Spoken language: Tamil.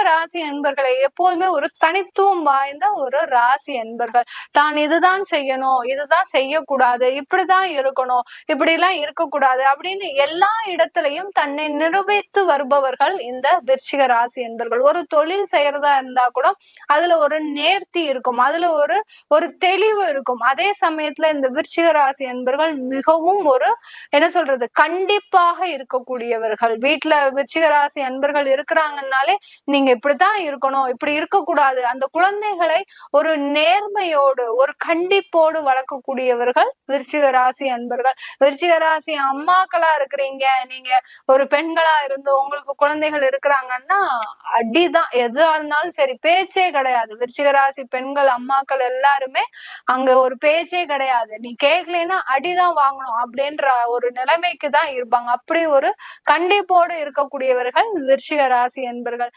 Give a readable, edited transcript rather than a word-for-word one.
ராசி என்பர்களை எப்போதுமே ஒரு தனித்துவம் வாய்ந்த ஒரு ராசி என்பர்கள். தான் இதுதான் செய்யணும், இதுதான் செய்யக்கூடாது, இப்படிதான் இருக்கணும், இப்படி எல்லாம் இருக்கக்கூடாது அப்படின்னு எல்லா இடத்திலையும் தன்னை நிரூபித்து வருபவர்கள் இந்த விருச்சிக ராசி என்பர்கள். ஒரு தொழில் செய்யறதா இருந்தா கூட அதுல ஒரு நேர்த்தி இருக்கும், அதுல ஒரு ஒரு தெளிவு இருக்கும். அதே சமயத்துல இந்த விருச்சிக ராசி என்பர்கள் மிகவும் ஒரு என்ன சொல்றது கண்டிப்பாக இருக்கக்கூடியவர்கள். வீட்டுல விருச்சிக ராசி அன்பர்கள் இருக்கிறாங்கன்னாலே நீங்க இப்படித்தான் இருக்கணும், இப்படி இருக்கக்கூடாது, அந்த குழந்தைகளை ஒரு நேர்மையோடு ஒரு கண்டிப்போடு வளர்க்கக்கூடியவர்கள் விருச்சிக ராசி அன்பர்கள். விருச்சிக ராசி அம்மாக்களா இருக்கிறீங்க, நீங்க ஒரு பெண்களா இருந்து உங்களுக்கு குழந்தைகள் இருக்கிறாங்கன்னா அடிதான், எதுவா இருந்தாலும் சரி, பேச்சே கிடையாது. விருச்சிக ராசி பெண்கள் அம்மாக்கள் எல்லாருமே அங்க ஒரு பேச்சே கிடையாது. நீ கேட்கலைன்னா அடிதான் வாங்கணும் அப்படின்ற ஒரு நிலைமைக்கு தான் இருப்பாங்க. அப்படி ஒரு கண்டிப்போடு இருக்கக்கூடியவர்கள் விருச்சிக ராசி என்பர்கள்.